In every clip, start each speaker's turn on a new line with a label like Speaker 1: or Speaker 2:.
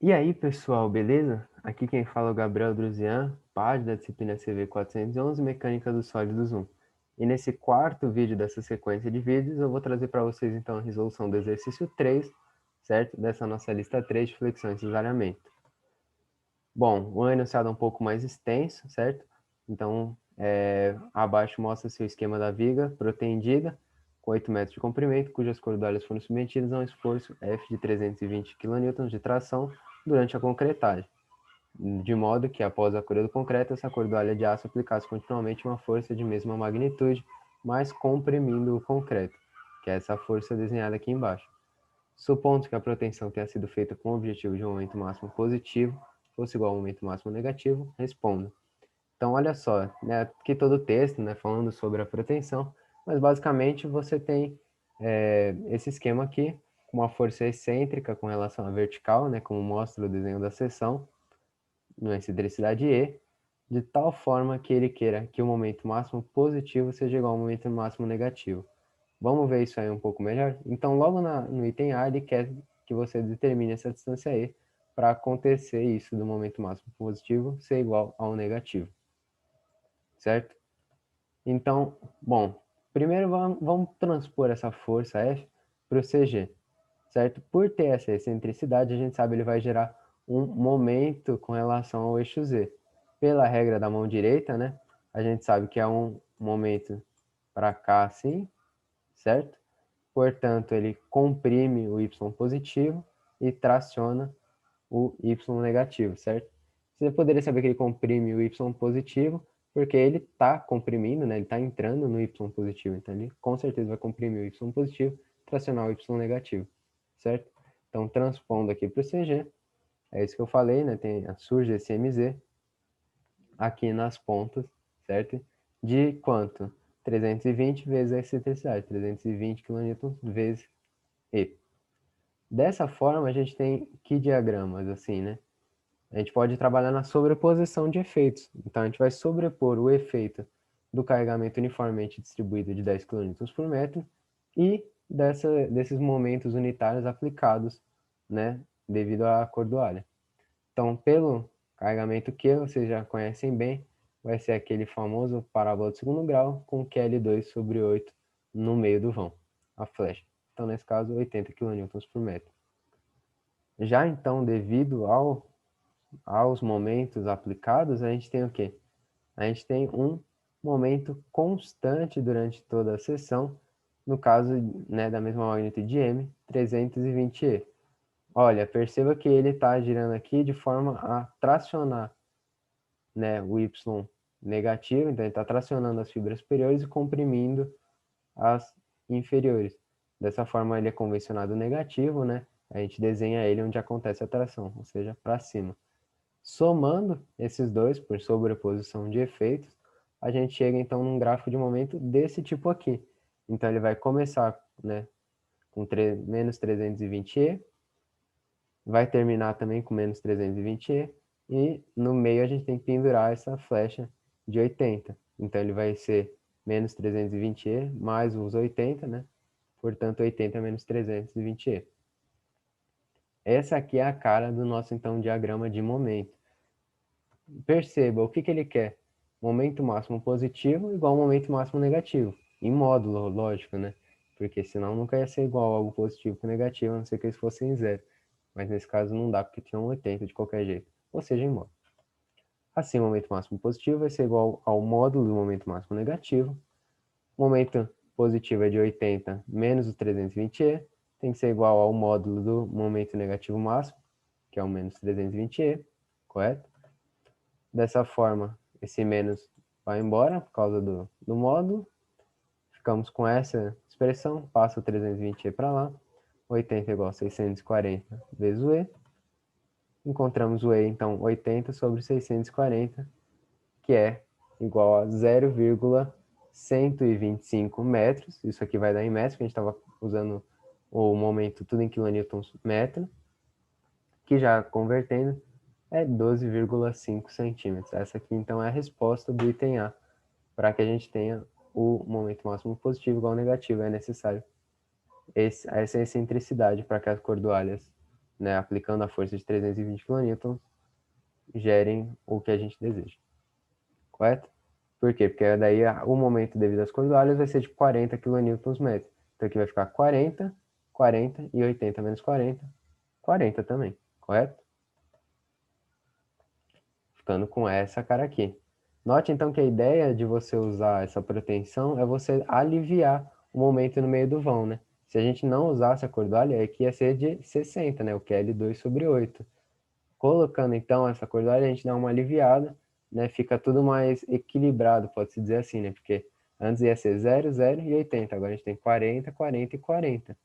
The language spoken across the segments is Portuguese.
Speaker 1: E aí, pessoal, beleza? Aqui quem fala é o Gabriel Druzian, PAD da disciplina CV 411, Mecânica dos Sólidos 1. E nesse quarto vídeo dessa sequência de vídeos, eu vou trazer para vocês então a resolução do exercício 3, certo? Dessa nossa lista 3 de flexões e isolamento. Bom, o enunciado é um pouco mais extenso, certo? Então, abaixo mostra-se o esquema da viga protendida, com 8 metros de comprimento, cujas cordoalhas foram submetidas a um esforço F de 320 kN de tração durante a concretagem, de modo que, após a cura do concreto, essa cordoalha de aço aplicasse continuamente uma força de mesma magnitude, mas comprimindo o concreto, que é essa força desenhada aqui embaixo. Supondo que a proteção tenha sido feita com o objetivo de um momento máximo positivo, fosse igual ao momento máximo negativo, responda. Então, olha só, né, aqui todo o texto, né, falando sobre a proteção, mas basicamente você tem esse esquema aqui, com uma força excêntrica com relação à vertical, né, como mostra o desenho da seção, numa excentricidade E, de tal forma que ele queira que o momento máximo positivo seja igual ao momento máximo negativo. Vamos ver isso aí um pouco melhor? Então, logo no item A, ele quer que você determine essa distância E para acontecer isso do momento máximo positivo ser igual ao negativo, certo? Então, bom, primeiro vamos transpor essa força F para o CG, certo? Por ter essa excentricidade, a gente sabe que ele vai gerar um momento com relação ao eixo Z. Pela regra da mão direita, né? A gente sabe que é um momento para cá assim, certo? Portanto, ele comprime o Y positivo e traciona o Y negativo, certo? Você poderia saber que ele comprime o Y positivo, porque ele está comprimindo, né? Ele está entrando no Y positivo, então ele com certeza vai comprimir o Y positivo, tracionar o Y negativo, certo? Então, transpondo aqui para o CG, é isso que eu falei, né? Surge esse MZ aqui nas pontas, certo? De quanto? 320 vezes a excentricidade, 320 kN vezes E. Dessa forma, a gente tem que diagramas, assim, né? A gente pode trabalhar na sobreposição de efeitos. Então, a gente vai sobrepor o efeito do carregamento uniformemente distribuído de 10 kN por metro e desses momentos unitários aplicados, né, devido à cordoalha. Então, pelo carregamento Q, vocês já conhecem bem, vai ser aquele famoso parábola de segundo grau com QL2 sobre 8 no meio do vão, a flecha. Então, nesse caso, 80 kN por metro. Já então, devido aos momentos aplicados, a gente tem o quê? A gente tem um momento constante durante toda a sessão, no caso, né, da mesma magnitude de M, 320E. Olha, perceba que ele está girando aqui de forma a tracionar, né, o Y negativo, então ele está tracionando as fibras superiores e comprimindo as inferiores. Dessa forma ele é convencionado negativo, né? A gente desenha ele onde acontece a tração, ou seja, para cima. Somando esses dois por sobreposição de efeitos, a gente chega então num gráfico de momento desse tipo aqui. Então ele vai começar, né, com menos 320E, vai terminar também com menos 320E, e no meio a gente tem que pendurar essa flecha de 80. Então ele vai ser menos 320E mais os 80, né? Portanto, 80 menos 320E. Essa aqui é a cara do nosso, então, diagrama de momento. Perceba, o que ele quer? Momento máximo positivo igual ao momento máximo negativo. Em módulo, lógico, né? Porque senão nunca ia ser igual algo positivo com negativo, a não ser que eles fossem zero. Mas nesse caso não dá, porque tinha um 80 de qualquer jeito. Ou seja, em módulo. Assim, o momento máximo positivo vai ser igual ao módulo do momento máximo negativo. O momento positivo é de 80 menos o 320E. Tem que ser igual ao módulo do momento negativo máximo, que é o menos 320E, correto? Dessa forma, esse menos vai embora por causa do módulo. Ficamos com essa expressão, passa o 320E para lá. 80 igual a 640 vezes o E. Encontramos o E, então, 80 sobre 640, que é igual a 0,125 metros. Isso aqui vai dar em metros, porque a gente estava usando o momento tudo em quilonewtons metro, que já convertendo é 12,5 centímetros. Essa aqui, então, é a resposta do item A. Para que a gente tenha o momento máximo positivo igual ao negativo, é necessário essa excentricidade para que as cordoalhas né, aplicando a força de 320 kN, gerem o que a gente deseja. Correto? Por quê? Porque daí o momento devido às cordoalhas vai ser de 40 kN. Então aqui vai ficar 40, 40 e 80 menos 40, 40 também. Correto? Ficando com essa cara aqui. Note então que a ideia de você usar essa proteção é você aliviar o momento no meio do vão, né? Se a gente não usasse a cordoalha, aqui ia ser de 60, né? O que é L2/8. Colocando então essa cordoalha, a gente dá uma aliviada, né? Fica tudo mais equilibrado, pode-se dizer assim, né? Porque antes ia ser 0, 0 e 80. Agora a gente tem 40, 40 e 40.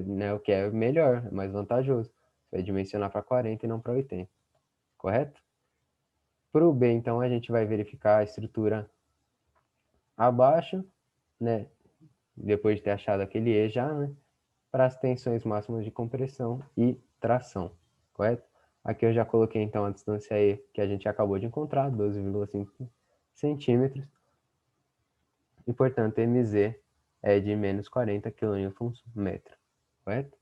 Speaker 1: Né? O que é melhor, é mais vantajoso. Você vai dimensionar para 40 e não para 80. Correto? Para o B, então, a gente vai verificar a estrutura abaixo, né? Depois de ter achado aquele E já, né? Para as tensões máximas de compressão e tração, correto? Aqui eu já coloquei, então, a distância E que a gente acabou de encontrar, 12,5 centímetros. E, portanto, MZ é de menos 40 kN/m, correto?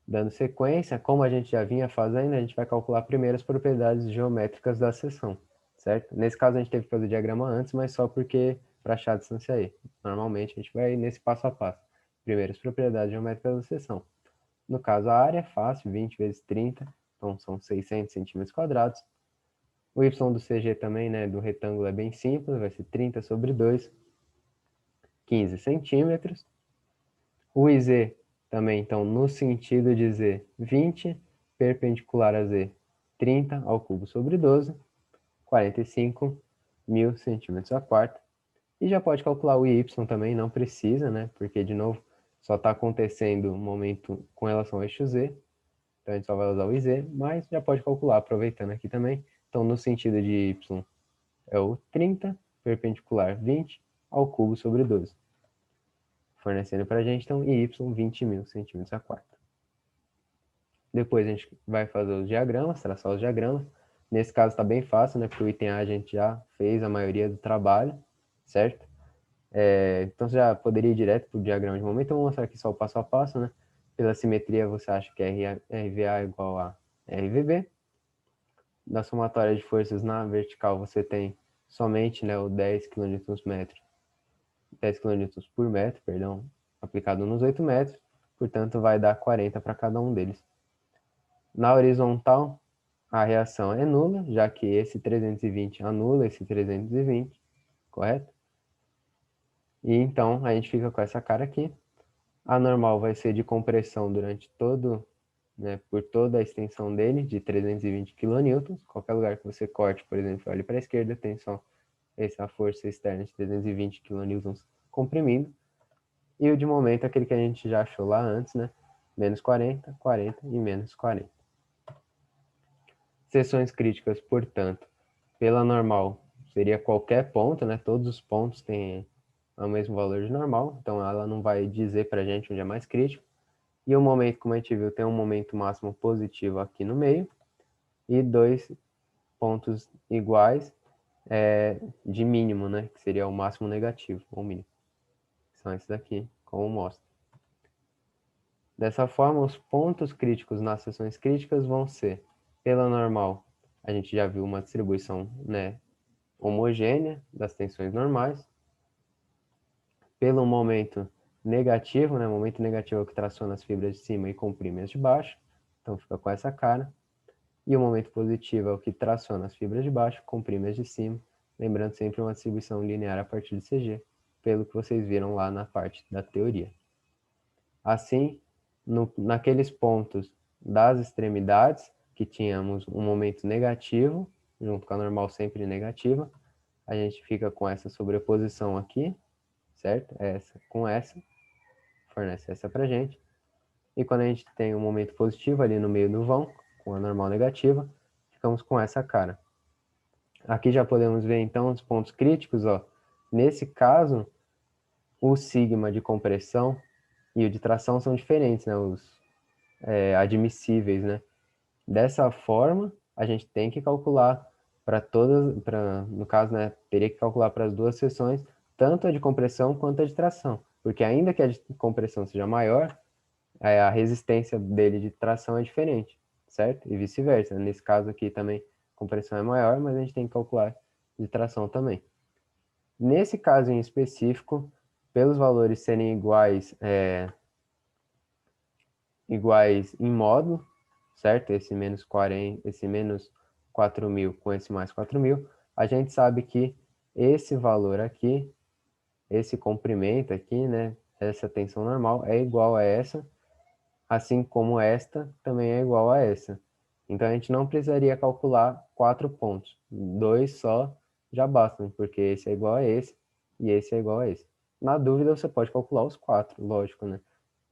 Speaker 1: Dando sequência, como a gente já vinha fazendo, a gente vai calcular primeiro as propriedades geométricas da seção, certo? Nesse caso a gente teve que fazer o diagrama antes, mas só porque para achar a distância E. Normalmente a gente vai nesse passo a passo. Primeiro as propriedades geométricas da seção. No caso a área é fácil, 20 vezes 30, então são 600 centímetros quadrados. O Y do CG também, né, do retângulo é bem simples, vai ser 30 sobre 2, 15 centímetros. O IZ também, então, no sentido de Z, 20, perpendicular a Z, 30 ao cubo sobre 12, 45 mil centímetros a quarta. E já pode calcular o Y também, não precisa, né? Porque, de novo, só está acontecendo um momento com relação ao eixo Z. Então, a gente só vai usar o IZ, mas já pode calcular, aproveitando aqui também. Então, no sentido de Y, é o 30, perpendicular 20 ao cubo sobre 12. Fornecendo para a gente, então, y 20 mil centímetros a quarta. Depois a gente vai fazer os diagramas, traçar os diagramas. Nesse caso está bem fácil, né? Porque o item A a gente já fez a maioria do trabalho, certo? Então você já poderia ir direto para o diagrama de momento. Eu vou mostrar aqui só o passo a passo, né? Pela simetria você acha que RVA é igual a RVB. Da somatória de forças na vertical você tem somente, né, o 10 kN por metro, perdão, aplicado nos 8 metros, portanto vai dar 40 para cada um deles. Na horizontal, a reação é nula, já que esse 320 anula esse 320, correto? E então a gente fica com essa cara aqui. A normal vai ser de compressão durante todo, né, por toda a extensão dele, de 320 kN. Qualquer lugar que você corte, por exemplo, olhe para a esquerda, tem só essa força externa de 320 kN comprimindo. E o de momento é aquele que a gente já achou lá antes, né? Menos 40, 40 e menos 40. Seções críticas, portanto, pela normal, seria qualquer ponto, né? Todos os pontos têm o mesmo valor de normal, então ela não vai dizer para a gente onde é mais crítico. E o momento, como a gente viu, tem um momento máximo positivo aqui no meio e dois pontos iguais de mínimo, né? Que seria o máximo negativo, ou mínimo. São esses daqui, como mostra. Dessa forma, os pontos críticos nas seções críticas vão ser, pela normal, a gente já viu uma distribuição, né, homogênea das tensões normais. Pelo momento negativo, né, momento negativo é o que traciona as fibras de cima e comprime as de baixo, então fica com essa cara. E o momento positivo é o que traciona as fibras de baixo, comprime as de cima, lembrando sempre uma distribuição linear a partir de CG, pelo que vocês viram lá na parte da teoria. Assim, naqueles pontos das extremidades, que tínhamos um momento negativo, junto com a normal sempre negativa, a gente fica com essa sobreposição aqui, certo? Essa com essa, fornece essa pra gente. E quando a gente tem um momento positivo ali no meio do vão, com a normal negativa, ficamos com essa cara. Aqui já podemos ver então os pontos críticos, ó. Nesse caso, o sigma de compressão e o de tração são diferentes, né? Os admissíveis, né? Dessa forma, a gente tem que calcular para todas, no caso, né, teria que calcular para as duas seções, tanto a de compressão quanto a de tração, porque ainda que a de compressão seja maior, a resistência dele de tração é diferente, certo? E vice-versa. Nesse caso aqui também, a compressão é maior, mas a gente tem que calcular de tração também. Nesse caso em específico, pelos valores serem iguais em módulo, certo? Esse menos 40, esse menos 4.000 com esse mais 4.000, a gente sabe que esse valor aqui, esse comprimento aqui, né, essa tensão normal é igual a essa, assim como esta também é igual a essa. Então a gente não precisaria calcular 4 pontos, 2 só já bastam, porque esse é igual a esse e esse é igual a esse. Na dúvida você pode calcular os 4, lógico, né?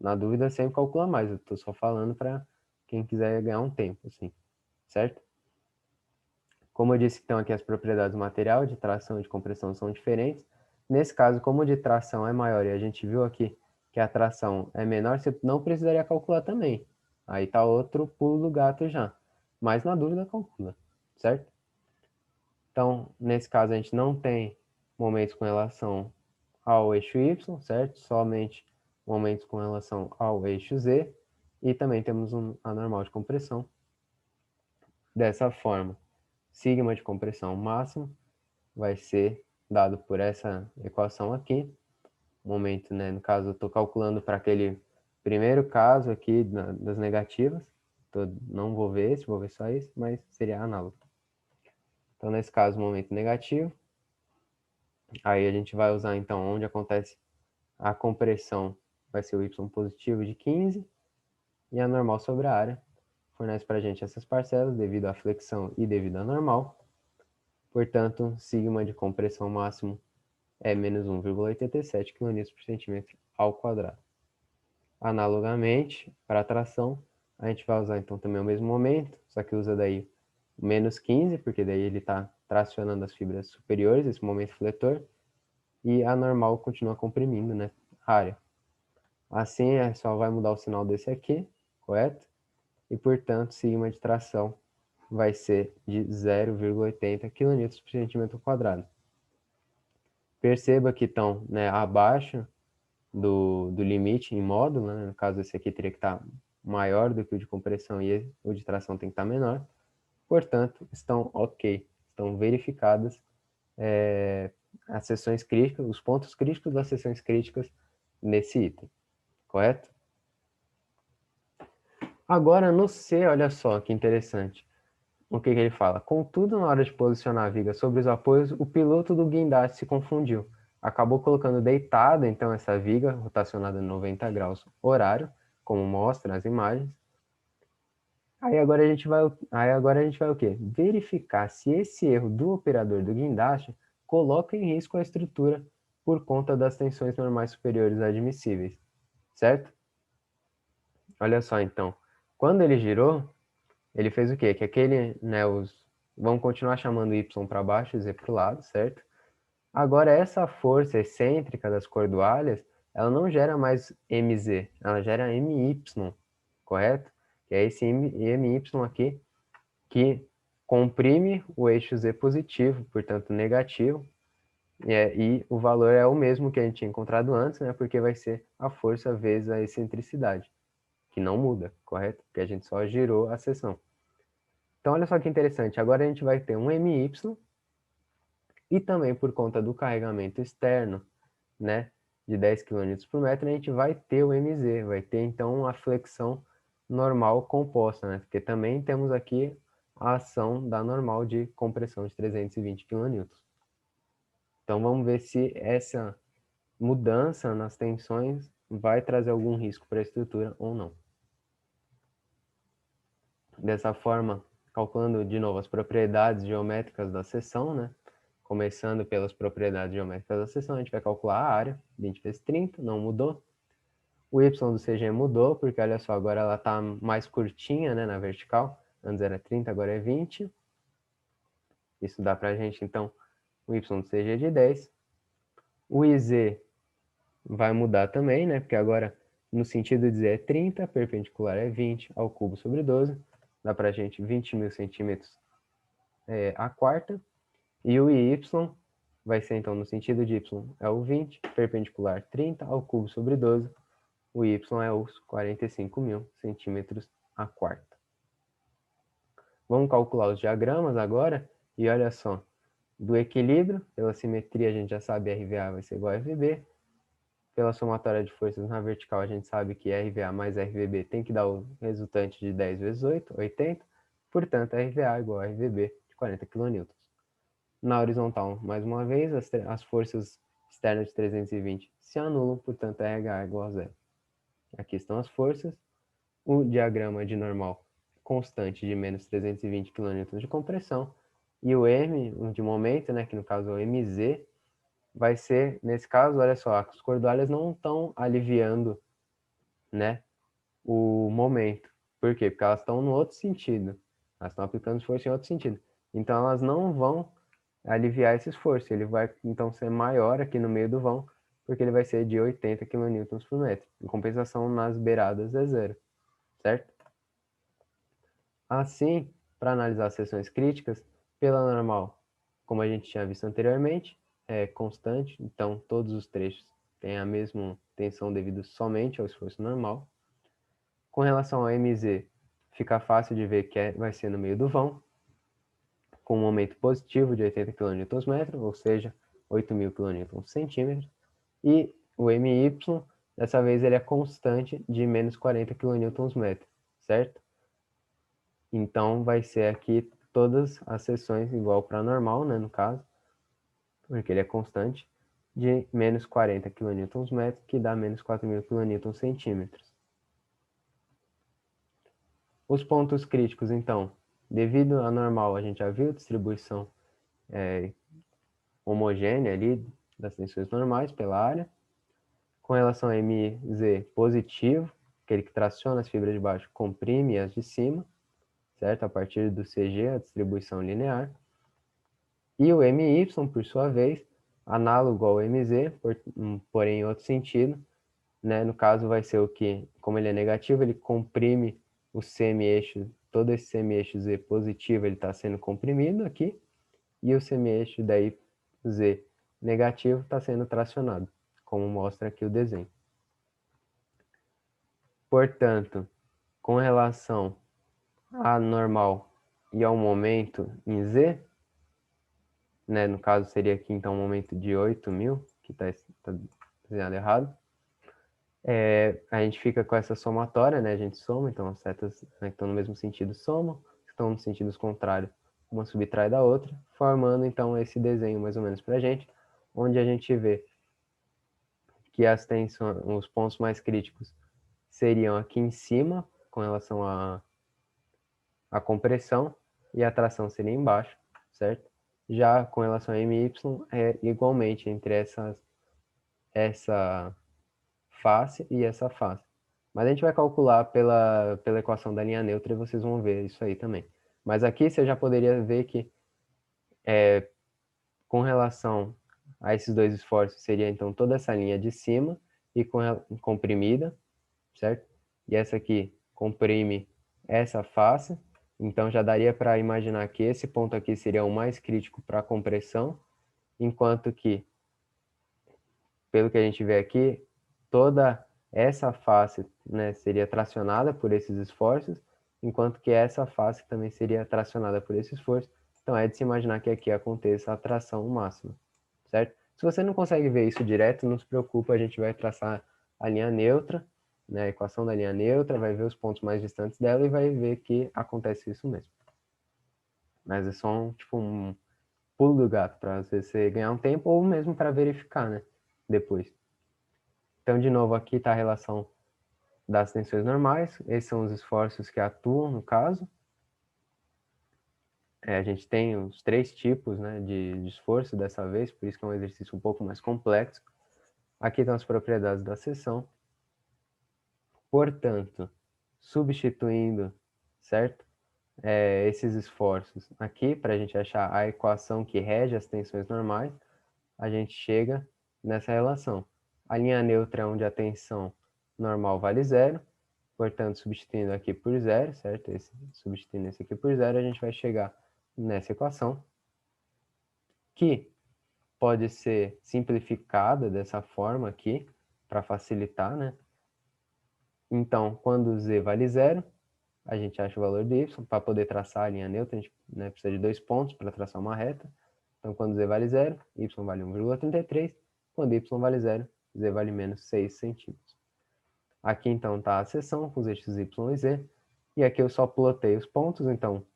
Speaker 1: Na dúvida sempre calcula mais, eu estou só falando para quem quiser ganhar um tempo, assim, certo? Como eu disse, então aqui as propriedades do material, de tração e de compressão são diferentes. Nesse caso, como o de tração é maior e a gente viu aqui que a tração é menor, você não precisaria calcular também. Aí tá outro pulo do gato já. Mas na dúvida, calcula, certo? Então, nesse caso, a gente não tem momentos com relação ao eixo Y, certo? Somente momentos com relação ao eixo Z. E também temos a normal de compressão. Dessa forma, sigma de compressão máximo vai ser dado por essa equação aqui. Momento, né? No caso, eu estou calculando para aquele primeiro caso aqui das negativas. Não vou ver esse, vou ver só esse, mas seria análogo. Então, nesse caso, momento negativo. Aí a gente vai usar, então, onde acontece a compressão, vai ser o y positivo de 15, e a normal sobre a área fornece para a gente essas parcelas devido à flexão e devido à normal. Portanto, sigma de compressão máximo é menos 1,87 kN por centímetro ao quadrado. Analogamente, para a tração, a gente vai usar então também o mesmo momento, só que usa daí menos 15, porque daí ele está tracionando as fibras superiores, esse momento fletor, e a normal continua comprimindo, né, a área. Assim, só vai mudar o sinal desse aqui, correto? E, portanto, sigma de tração vai ser de 0,80 kN por centímetro quadrado. Perceba que estão, né, abaixo do limite em módulo, né? No caso, esse aqui teria que estar maior do que o de compressão e o de tração tem que estar menor. Portanto, estão ok, estão verificadas as seções críticas, os pontos críticos das seções críticas nesse item, correto? Agora, no C, olha só que interessante. O que ele fala? Contudo, na hora de posicionar a viga sobre os apoios, o piloto do guindaste se confundiu. Acabou colocando deitada, então, essa viga, rotacionada 90 graus horário, como mostra as imagens. Aí agora a gente vai o quê? Verificar se esse erro do operador do guindaste coloca em risco a estrutura por conta das tensões normais superiores admissíveis, certo? Olha só, então. Quando ele girou, ele fez o quê? Que aquele, né, vamos continuar chamando y para baixo e z para o lado, certo? Agora, essa força excêntrica das cordoalhas, ela não gera mais mz, ela gera my, correto? Que é esse my aqui, que comprime o eixo z positivo, portanto negativo, e o valor é o mesmo que a gente tinha encontrado antes, né? Porque vai ser a força vezes a excentricidade, que não muda, correto? Porque a gente só girou a seção. Então, olha só que interessante. Agora a gente vai ter um MY e também por conta do carregamento externo, né, de 10 kN por metro, a gente vai ter o MZ, vai ter então a flexão normal composta, né? Porque também temos aqui a ação da normal de compressão de 320 kN. Então vamos ver se essa mudança nas tensões vai trazer algum risco para a estrutura ou não. Dessa forma, calculando de novo as propriedades geométricas da seção, né? Começando pelas propriedades geométricas da seção, a gente vai calcular a área, 20 vezes 30, não mudou. O y do CG mudou, porque olha só, agora ela está mais curtinha, né, na vertical. Antes era 30, agora é 20. Isso dá para a gente, então, o y do CG de 10. O IZ vai mudar também, né, porque agora, no sentido de Z é 30, perpendicular é 20 ao cubo sobre 12. Dá para a gente 20.000 centímetros a quarta. E o y vai ser, então, no sentido de y é o 20, perpendicular 30 ao cubo sobre 12. o Y é os 45.000 centímetros a quarta. Vamos calcular os diagramas agora, e olha só, do equilíbrio, pela simetria a gente já sabe RVA vai ser igual a RVB, pela somatória de forças na vertical a gente sabe que RVA mais RVB tem que dar o resultante de 10 vezes 8, 80, portanto RVA igual a RVB de 40 kN. Na horizontal, mais uma vez, as forças externas de 320 se anulam, portanto RH é igual a zero. Aqui estão as forças, o diagrama de normal constante de menos 320 kN de compressão, e o M de momento, né, que no caso é o MZ, vai ser, nesse caso, olha só, as cordoalhas não estão aliviando, né, o momento. Por quê? Porque elas estão no outro sentido. Elas estão aplicando esforço em outro sentido. Então elas não vão aliviar esse esforço. Ele vai então ser maior aqui no meio do vão, porque ele vai ser de 80 kN por metro. Em compensação, nas beiradas é zero, certo? Assim, para analisar as seções críticas, pela normal, como a gente tinha visto anteriormente, é constante, então todos os trechos têm a mesma tensão devido somente ao esforço normal. Com relação ao MZ, fica fácil de ver que vai ser no meio do vão, com um momento positivo de 80 kN/metro, ou seja, 8.000 kN/centímetro. E o MY, dessa vez, ele é constante de menos 40 kN/metro, certo? Então, vai ser aqui todas as seções igual para normal, né, no caso, porque ele é constante, de menos 40 kN/metro, que dá menos 4.000 kN/centímetros. Os pontos críticos, então, devido a normal, a gente já viu distribuição homogênea ali das tensões normais pela área. Com relação a MZ positivo, aquele que traciona as fibras de baixo, comprime as de cima, certo? A partir do CG, a distribuição linear. E o MY, por sua vez, análogo ao MZ, porém em outro sentido, né? No caso vai ser o que, como ele é negativo, ele comprime o semi-eixo, todo esse semi-eixo Z positivo ele está sendo comprimido aqui, e o semi-eixo daí Z negativo está sendo tracionado, como mostra aqui o desenho. Portanto, com relação a normal e ao momento em Z, né, no caso seria aqui então um momento de 8.000, que está desenhado errado, a gente fica com essa somatória, né, a gente soma, então as setas, né, que estão no mesmo sentido somam, que estão nos sentidos contrários, uma subtrai da outra, formando então esse desenho mais ou menos para a gente, onde a gente vê que as tensões, os pontos mais críticos seriam aqui em cima, com relação à compressão, e a tração seria embaixo, certo? Já com relação a MY, é igualmente entre essa face e essa face. Mas a gente vai calcular pela equação da linha neutra e vocês vão ver isso aí também. Mas aqui você já poderia ver que com relação a esses dois esforços seria então toda essa linha de cima e comprimida, certo? E essa aqui comprime essa face, então já daria para imaginar que esse ponto aqui seria o mais crítico para a compressão, enquanto que, pelo que a gente vê aqui, toda essa face, né, seria tracionada por esses esforços, enquanto que essa face também seria tracionada por esse esforço. Então é de se imaginar que aqui aconteça a tração máxima, certo? Se você não consegue ver isso direto, não se preocupa, a gente vai traçar a linha neutra, né, a equação da linha neutra, vai ver os pontos mais distantes dela e vai ver que acontece isso mesmo. Mas é só um pulo do gato para você ganhar um tempo ou mesmo para verificar, né, depois. Então, de novo, aqui está a relação das tensões normais. Esses são os esforços que atuam no caso. A gente tem os três tipos, né, de esforço dessa vez, por isso que é um exercício um pouco mais complexo. Aqui estão as propriedades da seção. Portanto, substituindo, certo? Esses esforços aqui, para a gente achar a equação que rege as tensões normais, a gente chega nessa relação. A linha neutra é onde a tensão normal vale zero, portanto, substituindo aqui por zero, certo? Substituindo esse aqui por zero, a gente vai chegar nessa equação, que pode ser simplificada dessa forma aqui, para facilitar, né? Então, quando z vale zero, a gente acha o valor de y. Para poder traçar a linha neutra, a gente, né, precisa de 2 pontos para traçar uma reta. Então, quando z vale zero, y vale 1,33. Quando y vale zero, z vale menos 6 centímetros. Aqui, então, está a seção com os eixos y e z. E aqui eu só plotei os pontos. Então,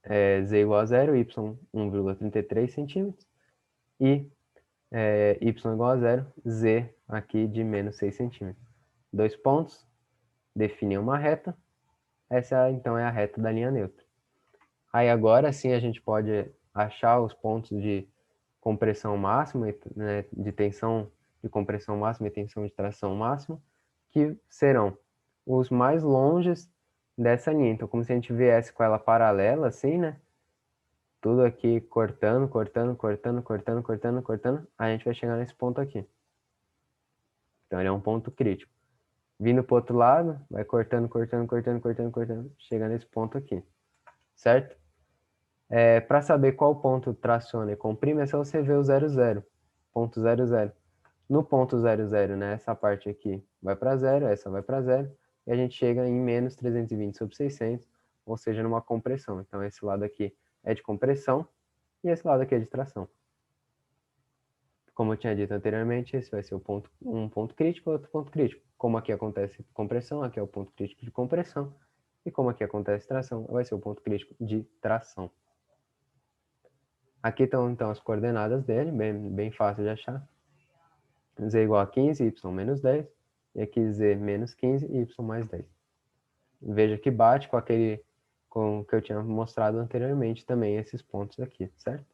Speaker 1: z igual a zero, y 1,33 centímetros. E y igual a zero, z aqui de menos 6 centímetros. 2 pontos, definem uma reta. Essa, então, é a reta da linha neutra. Aí, agora sim, a gente pode achar os pontos de compressão máxima, né, de tensão de compressão máxima e tensão de tração máxima, que serão os mais longes dessa linha. Então, como se a gente viesse com ela paralela, assim, né? Tudo aqui cortando, cortando, cortando, cortando, cortando, cortando, a gente vai chegar nesse ponto aqui. Então, ele é um ponto crítico. Vindo para o outro lado, vai cortando, cortando, cortando, cortando, cortando, chega nesse ponto aqui, certo? Para saber qual ponto traciona e comprime, é só você ver o 00, ponto 00. No ponto 00, né, essa parte aqui vai para zero, essa vai para zero, e a gente chega em menos 320 sobre 600, ou seja, numa compressão. Então, esse lado aqui é de compressão, e esse lado aqui é de tração. Como eu tinha dito anteriormente, esse vai ser um ponto crítico e outro ponto crítico. Como aqui acontece compressão, aqui é o ponto crítico de compressão. E como aqui acontece tração, vai ser o ponto crítico de tração. Aqui estão, então, as coordenadas dele, bem fácil de achar. Z igual a 15, y menos 10. E aqui z menos 15 e y mais 10. Veja que bate com aquele com que eu tinha mostrado anteriormente também, esses pontos aqui, certo?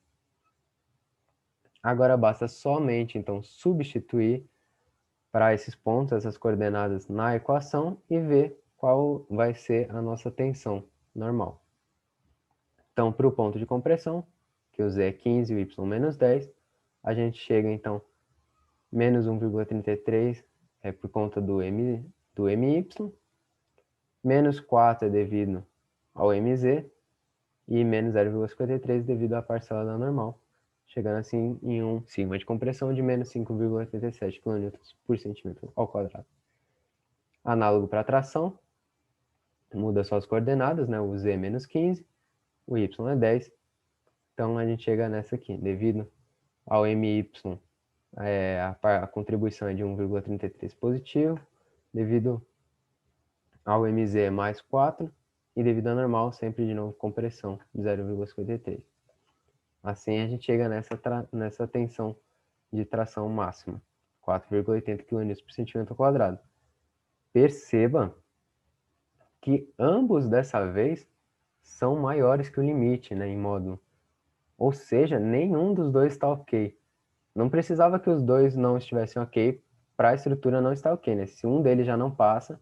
Speaker 1: Agora basta somente, então, substituir para esses pontos, essas coordenadas na equação e ver qual vai ser a nossa tensão normal. Então, para o ponto de compressão, que o z é 15 e o y menos 10, a gente chega, então, menos 1,33 é por conta do MY, menos 4 é devido ao MZ, e menos 0,53 devido à parcela da normal, chegando assim em um sigma de compressão de menos 5,87 kN por centímetro ao quadrado. Análogo para tração, muda só as coordenadas, né? O z é menos 15, o y é 10, então a gente chega nessa aqui, devido ao MY, a contribuição é de 1,33 positivo, devido ao MZ é mais 4, e devido à normal, sempre de novo compressão, de 0,53. Assim a gente chega nessa tensão de tração máxima, 4,80 kN por centímetro quadrado. Perceba que ambos dessa vez são maiores que o limite, né, em módulo. Ou seja, nenhum dos dois está ok. Não precisava que os dois não estivessem ok para a estrutura não estar ok, né? Se um deles já não passa,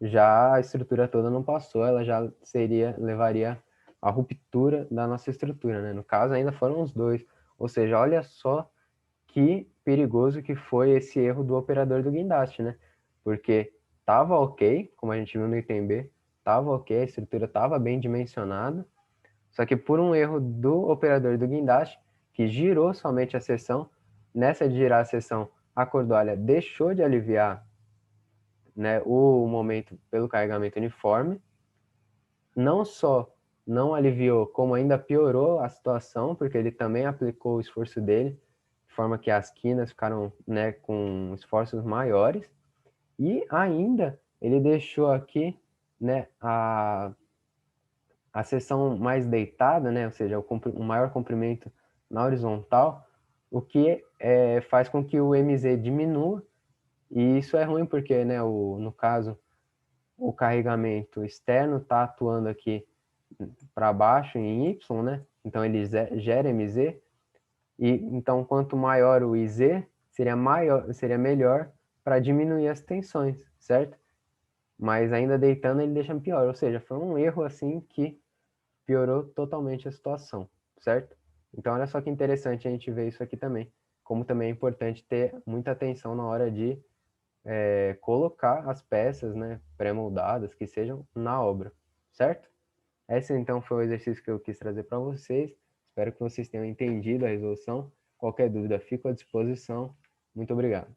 Speaker 1: já a estrutura toda não passou, ela já levaria à ruptura da nossa estrutura, né? No caso, ainda foram os dois. Ou seja, olha só que perigoso que foi esse erro do operador do guindaste, né? Porque estava ok, como a gente viu no item B, estava ok, a estrutura estava bem dimensionada, só que por um erro do operador do guindaste, que girou somente a seção, nessa de girar a seção, a cordoalha deixou de aliviar, né, o momento pelo carregamento uniforme, não só não aliviou, como ainda piorou a situação, porque ele também aplicou o esforço dele, de forma que as quinas ficaram, né, com esforços maiores, e ainda ele deixou aqui, né, a seção mais deitada, né, ou seja, o maior comprimento na horizontal, o que faz com que o MZ diminua, e isso é ruim porque, né, no caso, o carregamento externo está atuando aqui para baixo em Y, né? Então ele gera MZ, e então quanto maior o IZ, seria melhor para diminuir as tensões, certo? Mas ainda deitando ele deixa pior, ou seja, foi um erro assim que piorou totalmente a situação, certo? Então olha só que interessante a gente ver isso aqui também, como também é importante ter muita atenção na hora de colocar as peças, né, pré-moldadas que sejam na obra, certo? Esse então foi o exercício que eu quis trazer para vocês. Espero que vocês tenham entendido a resolução. Qualquer dúvida, fico à disposição. Muito obrigado.